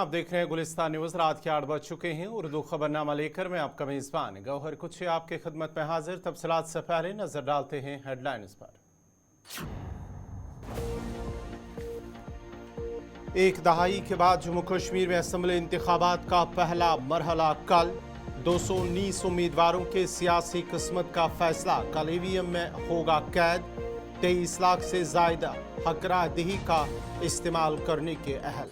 आप देख रहे हैं गुलिस्तान न्यूज। रात के 8 बज चुके हैं। उर्दू खबरनामा लेकर मैं आपका मेजबान गौहर कुछ आपके खिदमत में हाजिर। तफसीलात से पहले नजर डालते हैं हेडलाइंस पर। एक दहाई के बाद जम्मू कश्मीर में असम्बली इंतखाबात का पहला मरहला कल। 219 उम्मीदवारों के सियासी किस्मत का फैसला। कल ईवीएम में होगा कैद। 23 लाख से ज्यादा हकरा दही का इस्तेमाल करने के अहल।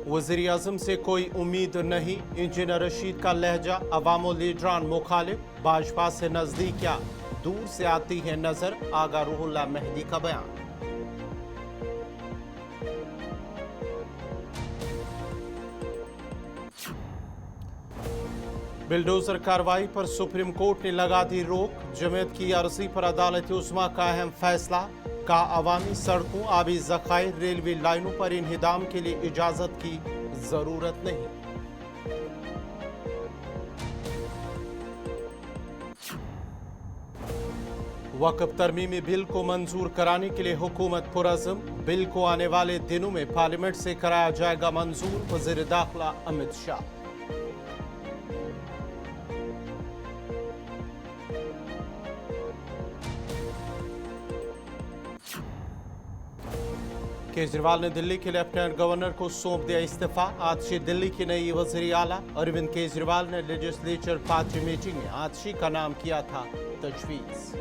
वज़ीर आज़म से कोई उम्मीद नहीं, इंजीनियर रशीद का लहजा। अवामो लीडरान मुखालिफ, भाजपा से नजदीकियां दूर से आती है नजर। आगा रूहुल्लाह मेहदी का बयान। बिल्डोजर कार्रवाई पर सुप्रीम कोर्ट ने लगा दी रोक। जमीयत की अर्जी पर अदालत उस्मा का अहम फैसला। का अवामी सड़कों, आबी जखायर, रेलवे लाइनों पर इंहिदाम के लिए इजाजत की जरूरत नहीं। वक्फ तरमीमी बिल को मंजूर कराने के लिए हुकूमत पुरअज़्म। बिल को आने वाले दिनों में पार्लियामेंट से कराया जाएगा मंजूर। वज़ीर दाखिला अमित शाह। केजरीवाल ने दिल्ली के लेफ्टिनेंट गवर्नर को सौंप दिया इस्तीफा। आतिशी दिल्ली की नई वज़ीर आला। अरविंद केजरीवाल ने लेजिस्लेचर पार्टी मीटिंग में आतिशी का नाम किया था तजवीज़।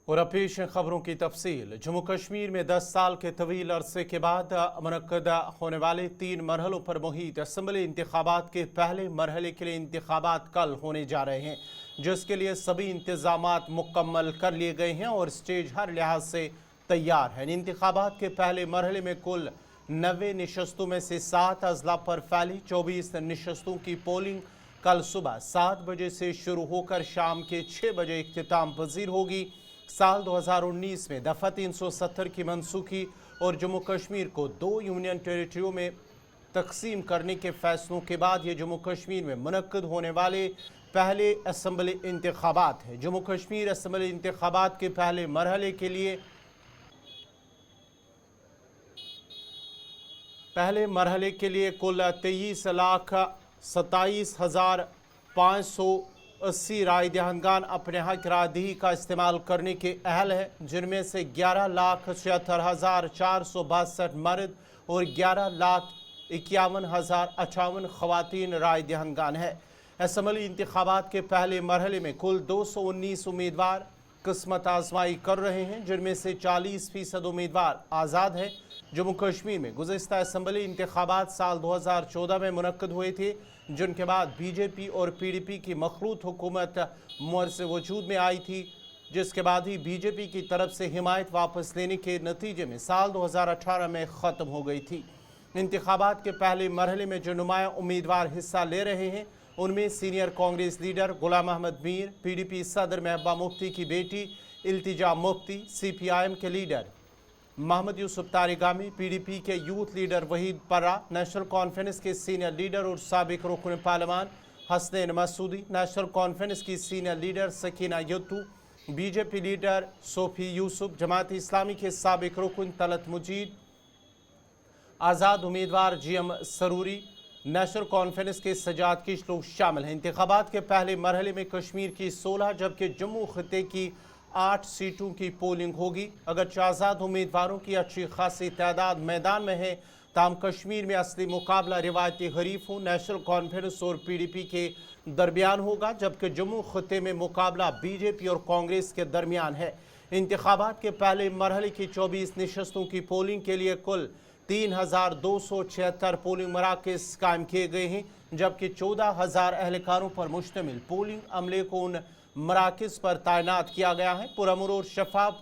और अब पेश खबरों की तफसील। जम्मू कश्मीर में 10 साल के तवील अरसे के बाद मुनक्कदा होने वाले 3 मरहलों पर मुहित असम्बली इंतखाबात के पहले मरहले के लिए इंतखाबात कल होने जा रहे हैं, जिसके लिए सभी इंतजामात मुकम्मल कर लिए गए हैं और स्टेज हर लिहाज से तैयार है। इंतखाबात के पहले मरहले में कुल 90 नशस्तों में से 7 अजला पर फैली 24 नशस्तों की पोलिंग कल सुबह 7 बजे से शुरू होकर शाम के 6 बजे इख्तिताम पजीर होगी। साल 2019 में दफ़ा 370 की मनसूखी और जम्मू कश्मीर को 2 यूनियन टेरिटरियों में तकसीम करने के फैसलों के बाद ये जम्मू कश्मीर में मुनक्कद होने वाले पहले असम्बली इंतखाबात हैं। जम्मू कश्मीर असम्बली इंतखाबात के पहले मरहले के लिए कुल 23,27,580 राय दहंदगान अपने हक रायदही का इस्तेमाल करने के अहल है, जिनमें से 11,76,462 मर्द और 11,51,058 खवातीन राय दहंदगान है। असम्बली इंतखाबात के पहले मरहले में कुल 219 उम्मीदवार किस्मत आजमाई कर रहे हैं, जिनमें से 40% उम्मीदवार आज़ाद हैं। जम्मू कश्मीर में गुज़िश्ता असम्बली इंतखाबात साल 2014 में मुनक्कद हुए थे, जिनके बाद बीजेपी और पीडीपी की मखलूत हुकूमत मुअर से वजूद में आई थी, जिसके बाद ही बीजेपी की तरफ से हिमायत वापस लेने के नतीजे में साल 2018 में ख़त्म हो गई थी। इंतखाबात के पहले मरहले में जो नुमाया उम्मीदवार हिस्सा ले रहे हैं, उनमें senior Congress leader Ghulam Ahmad Mir, PDP सदर महबूबा मुफ्ती की बेटी इल्तिजा मुफ्ती, सीपीआईएम के लीडर मोहम्मद यूसुफ तारिगामी, पीडीपी के यूथ लीडर वहीद पर्रा, नेशनल कॉन्फ्रेंस के सीनियर लीडर और साबिक रुकन पार्लियामान हसनैन मसूदी, नेशनल कॉन्फ्रेंस की senior leader Sakina Yattoo, BJP leader Sofi Yusuf, Jamaat Islami के साबिक रुकन तलत मुजीद, आज़ाद उम्मीदवार जीएम सरूरी, नेशनल कॉन्फ्रेंस के सजाद किशलो शामिल हैं। इंतखाबात के पहले मरहले में कश्मीर की 16 जबकि जम्मू खिते की 8 सीटों की पोलिंग होगी। अगरचे आज़ाद उम्मीदवारों की अच्छी खासी तादाद मैदान में है, ताम कश्मीर में असली मुकाबला रिवायती हरीफों नेशनल कॉन्फ्रेंस और पीडीपी के दरमियान होगा, जबकि जम्मू खिते में मुकाबला बीजेपी और कांग्रेस के दरमियान है। इंतखाबात के पहले मरहले की 24 नशस्तों की पोलिंग के लिए कुल 3,276 पोलिंग मराकज़ कायम किए गए हैं, जबकि 14,000 एहलकारों पर मुश्तमिल पोलिंग अमले को उन मराकज़ पर तैनात किया गया है। पुरअमन और शफाफ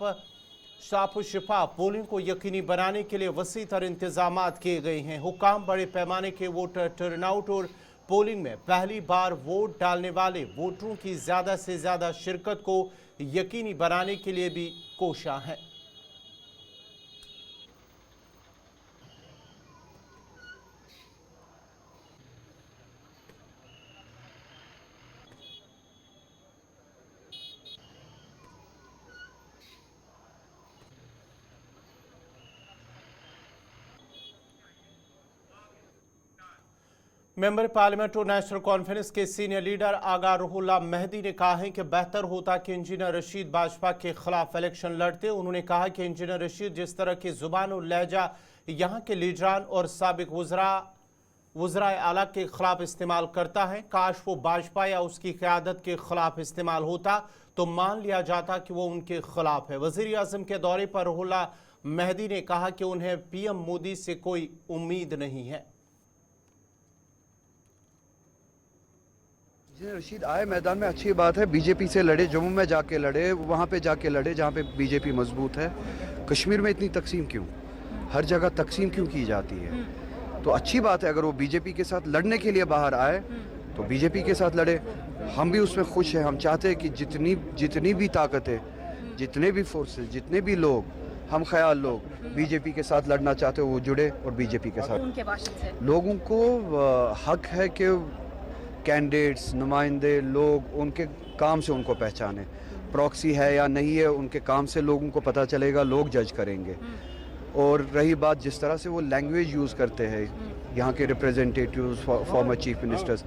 पोलिंग को यकीनी बनाने के लिए वसी तर इंतजाम किए गए हैं। हुकाम बड़े पैमाने के वोटर टर्नआउट और पोलिंग में पहली बार वोट डालने वाले वोटरों की ज़्यादा से ज़्यादा शिरकत को यकीनी बनाने के लिए भी कोशिश है। मेंबर पार्लियामेंट और नेशनल कॉन्फ्रेंस के सीनियर लीडर आगा रुहुल्ला मेहदी ने कहा है कि बेहतर होता कि इंजीनियर रशीद भाजपा के खिलाफ इलेक्शन लड़ते। उन्होंने कहा कि इंजीनियर रशीद जिस तरह की जुबान और लहजा यहाँ के लीडरान और साबिक वज़राए आला के खिलाफ इस्तेमाल करता है, काश वो भाजपा या उसकी क़यादत के खिलाफ इस्तेमाल होता तो मान लिया जाता कि वो उनके खिलाफ है। वज़ीर आज़म के दौरे पर रुहुल्ला मेहदी ने कहा कि उन्हें पीएम मोदी से कोई उम्मीद नहीं है। रशीद आए मैदान में, अच्छी बात है। बीजेपी से लड़े, जम्मू में जाके लड़े, वहाँ पे जाके लड़े जहाँ पे बीजेपी मजबूत है। कश्मीर में इतनी तकसीम क्यों, हर जगह तकसीम क्यों की जाती है? तो अच्छी बात है, अगर वो बीजेपी के साथ लड़ने के लिए बाहर आए तो बीजेपी के साथ लड़े। हम भी उसमें खुश हैं। हम चाहते हैं कि जितनी भी ताकतें, जितने भी फोर्सेस, जितने भी लोग, हम ख्याल लोग बीजेपी के साथ लड़ना चाहते हो वो जुड़े और बीजेपी के साथ। उनके भाषण से लोगों को हक है कि कैंडिडेट्स, नुमाइंदे लोग उनके काम से उनको पहचाने। प्रॉक्सी है या नहीं है, उनके काम से लोगों को पता चलेगा, लोग जज करेंगे। और रही बात जिस तरह से वो लैंग्वेज यूज़ करते हैं यहाँ के रिप्रेजेंटेटिव्स, फॉर्मर चीफ मिनिस्टर्स,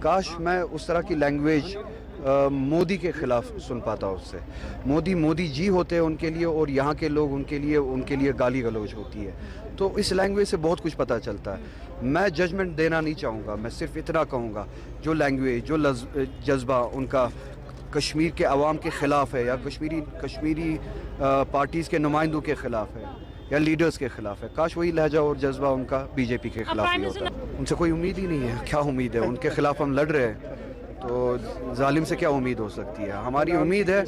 काश मैं उस तरह की लैंग्वेज मोदी के ख़िलाफ़ सुन पाता उससे। मोदी जी होते हैं उनके लिए, और यहाँ के लोग उनके लिए गाली गलौज होती है। तो इस लैंग्वेज से बहुत कुछ पता चलता है। मैं जजमेंट देना नहीं चाहूँगा, मैं सिर्फ इतना कहूँगा जो लैंग्वेज, जो जज्बा उनका कश्मीर के अवाम के ख़िलाफ़ है या कश्मीरी पार्टीज़ के नुमाइंदों के ख़िलाफ़ है या लीडर्स के खिलाफ है, काश वही लहजा और जज्बा उनका बीजेपी के खिलाफ ही होता। उनसे कोई उम्मीद ही नहीं है। क्या उम्मीद है? उनके खिलाफ हम लड़ रहे हैं तो जालिम से क्या उम्मीद हो सकती है? हमारी उम्मीद है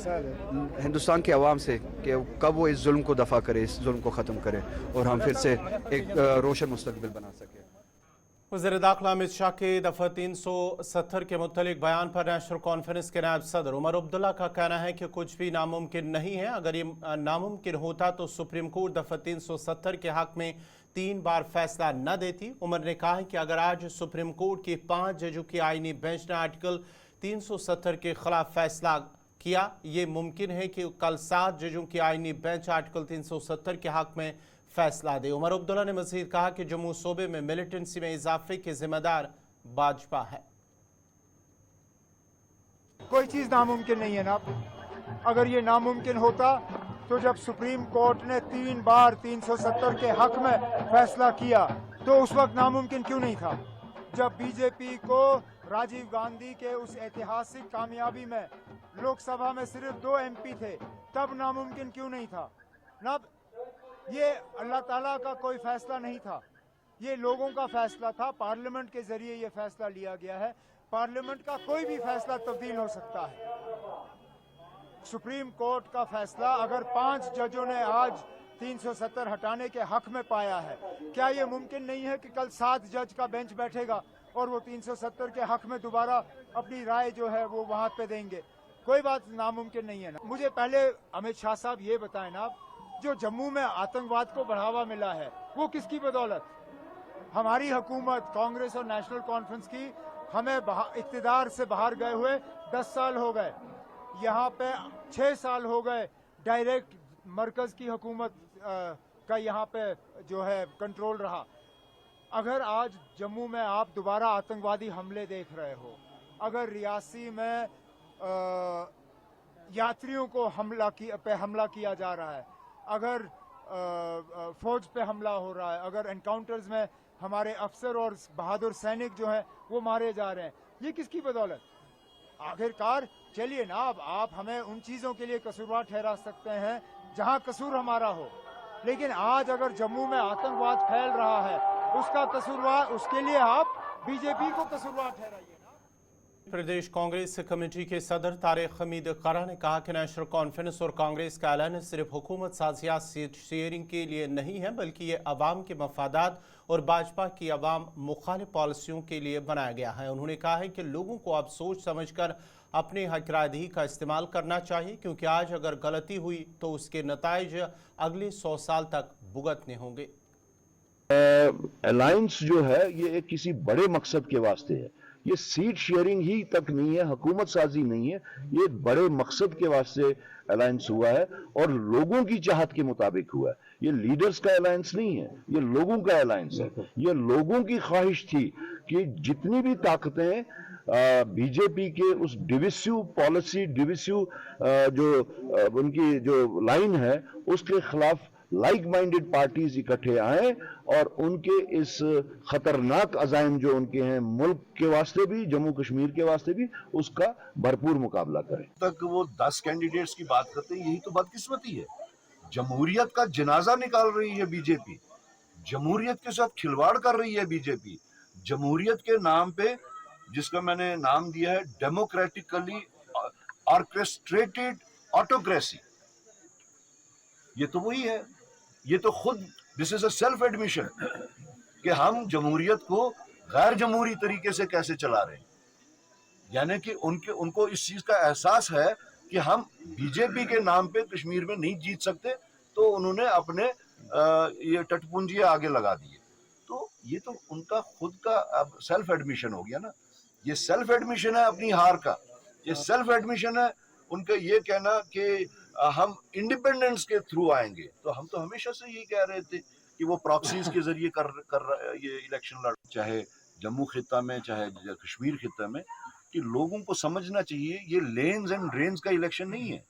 हिंदुस्तान के अवाम से कि कब वो इस जुल्म को दफ़ा करे, इस जुल्म को ख़त्म करे और हम फिर से एक रोशन मुस्तकबिल बना सके। वज़ीर दाखिला अमित शाह के दफ़ा 370 के मुतल्लिक बयान पर नेशनल कॉन्फ्रेंस के नायब सदर उमर अब्दुल्ला का कहना है कि कुछ भी नामुमकिन नहीं है। अगर ये नामुमकिन होता तो सुप्रीम कोर्ट दफ़ा 370 के हक़ में 3 बार फैसला न देती। उमर ने कहा है कि अगर आज सुप्रीम कोर्ट के 5 जजों की आईनी बेंच ने आर्टिकल 370 के खिलाफ फैसला किया, ये मुमकिन है कि कल 7 जजों की आईनी बेंच आर्टिकल 370 के हक़ में फैसला दे। उमर अब्दुल्ला ने मज़ीद कहा कि जम्मू सूबे में मिलिटेंसी में इजाफे के जिम्मेदार भाजपा है। कोई चीज़ नामुमकिन नहीं है ना। अगर ये नामुमकिन होता तो जब सुप्रीम कोर्ट ने 3 बार 370 के हक में फैसला किया तो उस वक्त नामुमकिन क्यों नहीं था? जब बीजेपी को राजीव गांधी के उस ऐतिहासिक कामयाबी में लोकसभा में सिर्फ 2 MP थे, तब नामुमकिन क्यों नहीं था? ना, ये अल्लाह ताला का कोई फैसला नहीं था, ये लोगों का फैसला था। पार्लियामेंट के जरिए ये फैसला लिया गया है। पार्लियामेंट का कोई भी फैसला तब्दील हो सकता है। सुप्रीम कोर्ट का फैसला अगर 5 जजों ने आज 370 हटाने के हक में पाया है, क्या ये मुमकिन नहीं है कि कल 7 जज का बेंच बैठेगा और वो 370 के हक में दोबारा अपनी राय जो है वो वहां पे देंगे? कोई बात नामुमकिन नहीं है ना। मुझे पहले अमित शाह साहब ये बताएं ना, जो जम्मू में आतंकवाद को बढ़ावा मिला है वो किसकी बदौलत? हमारी हुकूमत, कांग्रेस और नेशनल कॉन्फ्रेंस की, हमें इक़्तिदार से बाहर गए हुए 10 साल हो गए। यहाँ पे 6 साल हो गए डायरेक्ट मरकज़ की हुकूमत का यहाँ पे जो है कंट्रोल रहा। अगर आज जम्मू में आप दोबारा आतंकवादी हमले देख रहे हो, अगर रियासी में यात्रियों को हमला किया जा रहा है, अगर फौज पे हमला हो रहा है, अगर एनकाउंटर्स में हमारे अफसर और बहादुर सैनिक जो हैं वो मारे जा रहे हैं, ये किसकी बदौलत? आखिरकार चलिए ना, अब आप हमें उन चीज़ों के लिए कसूरवार ठहरा सकते हैं जहां कसूर हमारा हो, लेकिन आज अगर जम्मू में आतंकवाद फैल रहा है उसका कसूरवार, उसके लिए आप बीजेपी को कसूरवार ठहराइए। प्रदेश कांग्रेस कमेटी के सदर तारिक हमीद करा ने कहा कि नेशनल कॉन्फ्रेंस और कांग्रेस का ऐलान सिर्फ हुकूमत साजिया सीट शेयरिंग के लिए नहीं है, बल्कि ये अवाम के मफादात और भाजपा की अवाम मुखालिफ पॉलिसियों के लिए बनाया गया है। उन्होंने कहा है कि लोगों को अब सोच समझकर अपने हक रायदही का इस्तेमाल करना चाहिए, क्योंकि आज अगर गलती हुई तो उसके नताइज अगले 100 साल तक भुगतने होंगे। अलायंस जो है ये किसी बड़े मकसद के वास्ते है, ये सीट शेयरिंग ही तक नहीं है, हुकूमत साजी नहीं है, ये एक बड़े मकसद के वास्ते अलायंस हुआ है और लोगों की चाहत के मुताबिक हुआ है। ये लीडर्स का अलायंस नहीं है, ये लोगों का अलायंस है। ये लोगों की ख्वाहिश थी कि जितनी भी ताकतें बीजेपी के उस डिविसिव पॉलिसी, डिविसिव उनकी जो लाइन है उसके खिलाफ लाइक माइंडेड पार्टीज इकट्ठे आए और उनके इस खतरनाक अजाइम जो उनके हैं मुल्क के वास्ते भी, जम्मू कश्मीर के वास्ते भी, उसका भरपूर मुकाबला करें। तक वो 10 कैंडिडेट्स की बात करते हैं, यही तो बदकिस्मती है। जमहूरियत का जनाजा निकाल रही है बीजेपी, जमहूरियत के साथ खिलवाड़ कर रही है बीजेपी। जमहूरियत के नाम पे, जिसका मैंने नाम दिया है डेमोक्रेटिकली ऑर्केस्ट्रेटेड ऑटोक्रेसी, ये तो वही है। ये तो खुद this is a self admission कि हम जमहूरियत को गैर जमहूरी तरीके से कैसे चला रहे हैं। यानी कि उनको इस चीज का एहसास है कि हम बीजेपी के नाम पे कश्मीर में नहीं जीत सकते, तो उन्होंने अपने ये टटपुंजियां आगे लगा दिए। तो ये तो उनका खुद का अब सेल्फ एडमिशन हो गया ना। ये सेल्फ एडमिशन है अपनी हार का, ये सेल्फ एडमिशन है उनका ये कहना कि हम इंडिपेंडेंस के थ्रू आएंगे। तो हम तो हमेशा से यही कह रहे थे कि वो प्रॉक्सीज के जरिए ये इलेक्शन लड़, चाहे जम्मू खित्ता में चाहे कश्मीर खित्ता में, कि लोगों को समझना चाहिए ये लेन्स एंड ड्रेन्स का इलेक्शन नहीं है,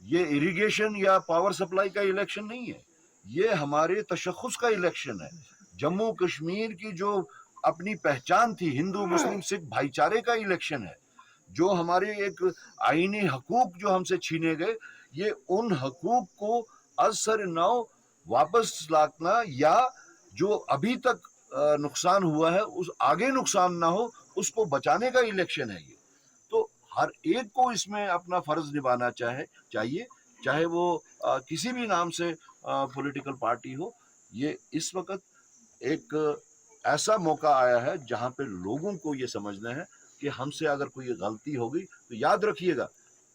ये इरिगेशन या पावर सप्लाई का इलेक्शन नहीं है, ये हमारे तशख़्ख़ुस का इलेक्शन है। जम्मू कश्मीर की जो अपनी पहचान थी हिंदू मुस्लिम सिख भाईचारे का इलेक्शन है। जो हमारे एक आईनी हकूक जो हमसे छीने गए, ये उन हकूक को असर नौ वापस लाना या जो अभी तक नुकसान हुआ है उस आगे नुकसान ना हो उसको बचाने का इलेक्शन है ये। तो हर एक को इसमें अपना फर्ज निभाना चाहिए, चाहे वो किसी भी नाम से पॉलिटिकल पार्टी हो। ये इस वक्त एक ऐसा मौका आया है जहां पे लोगों को ये समझना है कि हमसे अगर कोई गलती हो गई तो याद रखिएगा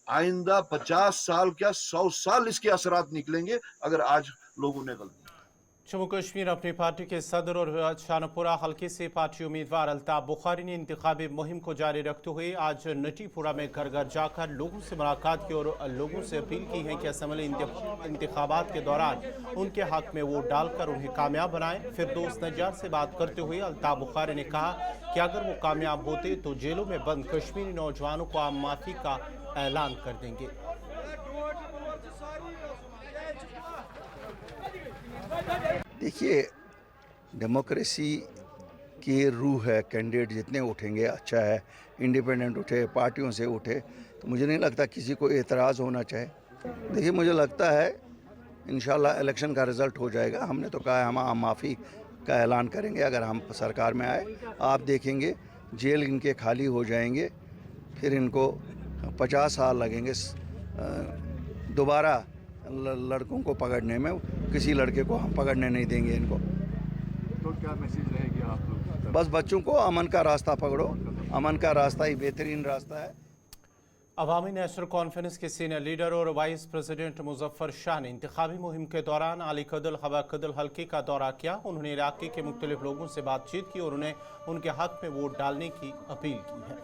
आइंदा 50 साल क्या 100 साल इसके असरात निकलेंगे अगर आज लोगों ने गलती। जम्मू कश्मीर अपनी पार्टी के सदर और शाहपुरा हल्के से पार्टी उम्मीदवार अल्ताफ बुखारी ने इंतखाबी मुहिम को जारी रखते हुए आज नटीपुरा में घर घर जाकर लोगों से मुलाकात की और लोगों से अपील की है कि असम्बली इंतखाबात के दौरान उनके हक में वोट डालकर उन्हें कामयाब बनाएं। फिरदौस नज्जार से बात करते हुए अल्ताफ बुखारी ने कहा कि अगर वो कामयाब होते तो जेलों में बंद कश्मीरी नौजवानों को आम माफी का ऐलान कर देंगे। देखिए, डेमोक्रेसी की रूह है, कैंडिडेट जितने उठेंगे अच्छा है, इंडिपेंडेंट उठे, पार्टियों से उठे, तो मुझे नहीं लगता किसी को एतराज़ होना चाहिए। देखिए, मुझे लगता है इंशाल्लाह इलेक्शन का रिज़ल्ट हो जाएगा। हमने तो कहा है हम आम माफ़ी का ऐलान करेंगे अगर हम सरकार में आए। आप देखेंगे जेल इनके खाली हो जाएंगे, फिर इनको 50 साल लगेंगे दोबारा लड़कों को पकड़ने में। किसी लड़के को हम पकड़ने नहीं देंगे इनको। तो क्या मैसेज रहेगी आप लोग? बस बच्चों को अमन का रास्ता पकड़ो, अमन का रास्ता ही बेहतरीन रास्ता है। अवामी नेशनल कॉन्फ्रेंस के सीनियर लीडर और वाइस प्रेसिडेंट मुजफ्फर शाह ने इंतखाबी मुहिम के दौरान अली कदल हवा कदल हल्के का दौरा किया। उन्होंने इलाके के मुख्तलिफ लोगों से बातचीत की और उन्हें उनके हक में वोट डालने की अपील की है।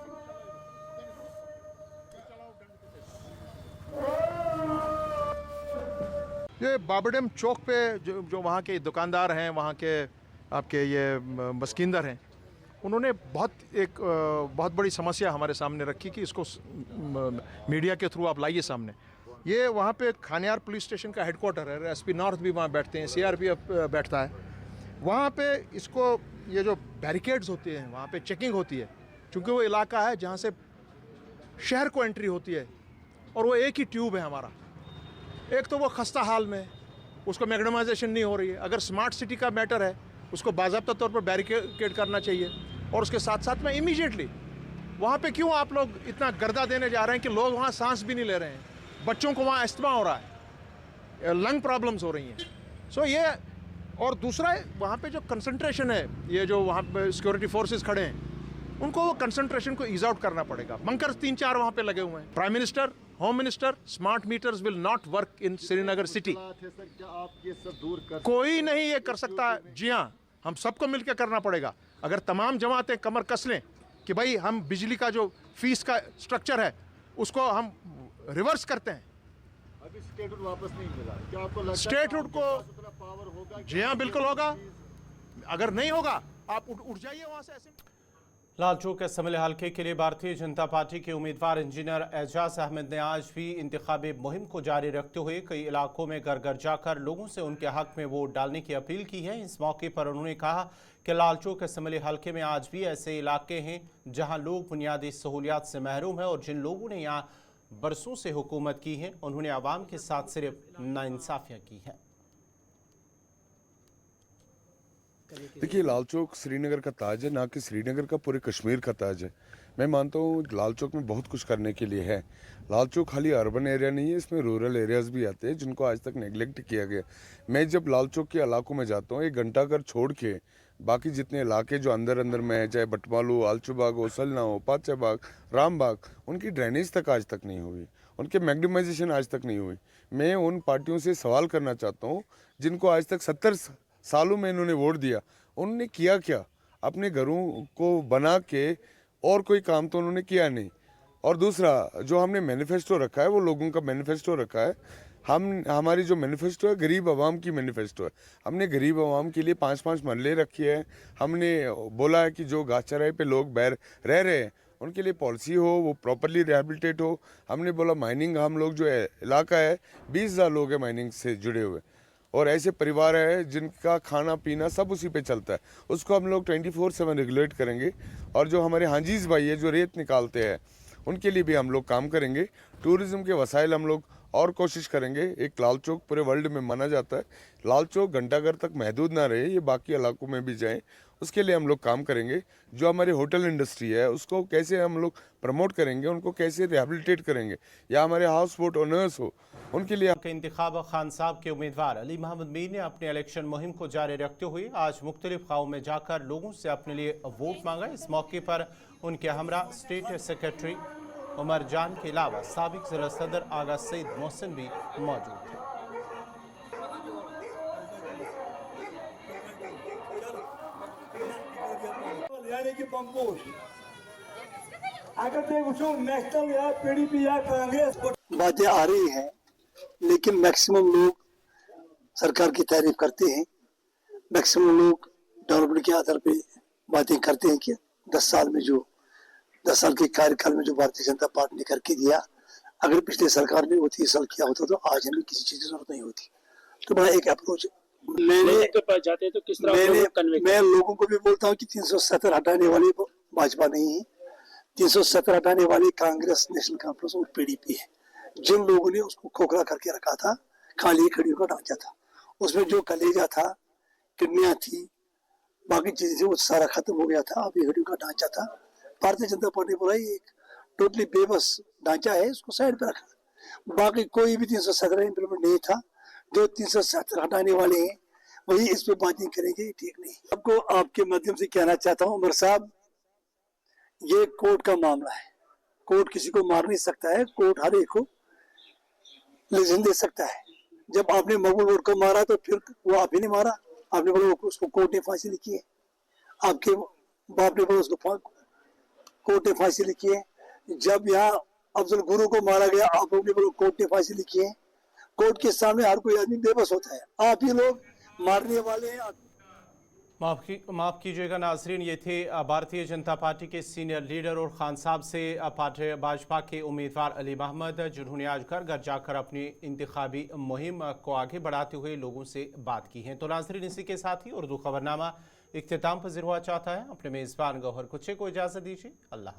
ये बाबरडैम चौक पे जो वहाँ के दुकानदार हैं, वहाँ के आपके ये बसकिंदर हैं, उन्होंने बहुत बड़ी समस्या हमारे सामने रखी कि इसको मीडिया के थ्रू आप लाइए सामने। ये वहाँ पे खानियार पुलिस स्टेशन का हेडक्वार्टर है, एसपी नॉर्थ भी वहाँ बैठते हैं, सीआरपीएफ बैठता है वहाँ पे। इसको ये जो बैरिकेड्स होती हैं वहाँ पे चेकिंग होती है, क्योंकि वो इलाका है जहाँ से शहर को एंट्री होती है और वो एक ही ट्यूब है हमारा। एक तो वो खस्ता हाल में, उसको मैग्नेमाइजेशन नहीं हो रही है। अगर स्मार्ट सिटी का मैटर है उसको बाज़ाब्ता तौर पर बैरिकेड करना चाहिए। और उसके साथ साथ में इमीडिएटली वहाँ पे क्यों आप लोग इतना गर्दा देने जा रहे हैं कि लोग वहाँ सांस भी नहीं ले रहे हैं, बच्चों को वहाँ अस्थमा हो रहा है, लंग प्रॉब्लम्स हो रही हैं। सो ये, और दूसरा वहाँ पे जो कंसंट्रेशन है, ये जो वहाँ पे सिक्योरिटी फोर्सेस खड़े हैं उनको वो कंसंट्रेशन को ईज आउट करना पड़ेगा। बंकर 3-4 वहाँ पे लगे हुए हैं। Prime minister, home minister, smart meters will not work in Srinagar city. कोई नहीं ये कर सकता। जी हाँ, हम सबको मिलकर करना पड़ेगा। अगर तमाम जमातें कमर कस लें कि भाई हम बिजली का जो फीस का स्ट्रक्चर है उसको हम रिवर्स करते हैं, अभी स्टेटहुड वापस नहीं मिला, क्या आपको लगता है स्टेटहुड को पावर होगा? जी हाँ बिल्कुल होगा, अगर नहीं होगा आप उठ जाइए वहां से। ऐसे लालचौक असम्बली हल्के के लिए भारतीय जनता पार्टी के उम्मीदवार इंजीनियर एजाज अहमद ने आज भी इंतखाबी मुहिम को जारी रखते हुए कई इलाकों में घर घर जाकर लोगों से उनके हक में वोट डालने की अपील की है। इस मौके पर उन्होंने कहा कि लालचौक असम्बली हल्के में आज भी ऐसे इलाके हैं जहां लोग बुनियादी सहूलियात से महरूम हैं और जिन लोगों ने यहाँ बरसों से हुकूमत की है उन्होंने आवाम के साथ सिर्फ नाइंसाफियाँ की हैं। देखिए, लाल चौक श्रीनगर का ताज है, ना कि श्रीनगर का पूरे कश्मीर का ताज है। मैं मानता हूँ लाल चौक में बहुत कुछ करने के लिए है। लाल चौक खाली अर्बन एरिया नहीं है, इसमें रूरल एरियाज़ भी आते हैं जिनको आज तक नेगलेक्ट किया गया। मैं जब लाल चौक के इलाकों में जाता हूँ, एक घंटा घर छोड़ के बाकी जितने इलाके जो अंदर अंदर में है, चाहे बटमालू, आलचूबाग हो, सलना हो, पाचाबाग, रामबाग, उनकी ड्रेनेज तक आज तक नहीं हुई, उनके मैग्नीमाइजेशन आज तक नहीं हुई। मैं उन पार्टियों से सवाल करना चाहता हूँ जिनको आज तक 70 सालों में इन्होंने वोट दिया, उन्होंने किया क्या? अपने घरों को बना के और कोई काम तो उन्होंने किया नहीं। और दूसरा, जो हमने मैनिफेस्टो रखा है वो लोगों का मैनिफेस्टो रखा है। हमारी जो मैनिफेस्टो है गरीब आवाम की मैनिफेस्टो है। हमने गरीब आवाम के लिए 5-5 महल्ले रखे हैं। हमने बोला है कि जो घास चराई पे लोग रह रहे हैं उनके लिए पॉलिसी हो, वो प्रॉपरली रिहेबिलिटेट हो। हमने बोला माइनिंग, हम लोग जो इलाका है 20,000 लोग हैं माइनिंग से जुड़े हुए और ऐसे परिवार है जिनका खाना पीना सब उसी पे चलता है, उसको हम लोग 24/7 रेगुलेट करेंगे। और जो हमारे हांजीज भाई है जो रेत निकालते हैं उनके लिए भी हम लोग काम करेंगे। टूरिज़्म के वसाइल हम लोग और कोशिश करेंगे। एक लाल चौक पूरे वर्ल्ड में माना जाता है, लाल चौक घंटाघर तक महदूद ना रहे, ये बाकी इलाकों में भी जाए, उसके लिए हम लोग काम करेंगे। जो हमारी होटल इंडस्ट्री है उसको कैसे हम लोग प्रमोट करेंगे, उनको कैसे रिहेबिलिटेट करेंगे, या हमारे हाउस बोट ओनर्स हो उनके लिए। इंतखाब खान साहब के उम्मीदवार अली मोहम्मद मीर ने अपने इलेक्शन मुहिम को जारी रखते हुए आज मुख्तलिफ गाँव में जाकर लोगों से अपने लिए वोट मांगा। इस मौके पर उनके हमरा स्टेट सेक्रेटरी उमर जान के अलावा साबिक जिला सदर आगा सईद मोहसिन भी मौजूद थे। यानी कि पंपोश अगर देखो नेशनल या पीडीपी या कांग्रेस बातें आ रही हैं, लेकिन मैक्सिमम लोग सरकार की तारीफ करते हैं। मैक्सिमम लोग डेवलपमेंट के आधार पे बातें करते हैं कि 10 साल के कार्यकाल में जो भारतीय जनता पार्टी ने करके दिया, अगर पिछले सरकार ने वो 30 साल किया होता तो आज हमें किसी चीज की जरूरत नहीं होती। तो बड़ा एक अप्रोच मैं लोगों को भी बोलता हूँ कि 370 हटाने वाली भाजपा नहीं है, 370 हटाने वाली कांग्रेस, नेशनल कॉन्फ्रेंस और पीडीपी है। जिन लोगों ने उसको खोखला करके रखा था, खाली खड़ियों का ढांचा था, उसमें जो कलेजा था, किडनियां थी, बाकी चीजें थी, वो सारा खत्म हो गया था। अब ये खड़ियों का ढांचा था, भारतीय जनता पार्टी बोला ये एक टोटली बेबस ढांचा है, इसको साइड पे रखा। बाकी कोई भी 370 इम्प्लीमेंट नहीं था। जो 370 हटाने वाले हैं वही इस पे बातें करेंगे, ठीक नहीं। आपको आपके माध्यम से कहना चाहता हूँ उमर साहब, ये कोर्ट का मामला है, कोर्ट किसी को मार नहीं सकता है, कोर्ट हर एक को लेजिन दे सकता है। जब आपने मकबूल वोट को मारा तो फिर वो आप ही ने मारा, आपने बोला उसको कोर्ट ने फांसी लिखी है, आपके बाप ने बोला उसको कोर्ट ने फांसी लिखी है। जब यहाँ अफजल गुरु को मारा गया, आप लोग ने बोला कोर्ट ने फांसी लिखी है। कोर्ट के सामने हर कोई आदमी बेबस होता है, आप ही लोग मारने वाले हैं। माफ़ कीजिएगा नाजरीन, ये थे भारतीय जनता पार्टी के सीनियर लीडर और खान साहब से पार्टी भाजपा के उम्मीदवार अली मोहम्मद, जिन्होंने आज घर घर जाकर अपनी इंतखाबी मुहिम को आगे बढ़ाते हुए लोगों से बात की है। तो नाजरीन, इसी के साथ ही उर्दू खबरनामा इख्तिताम पज़ीर हुआ चाहता है। अपने मेज़बान गौहर कुचे को इजाज़त दीजिए। अल्लाह।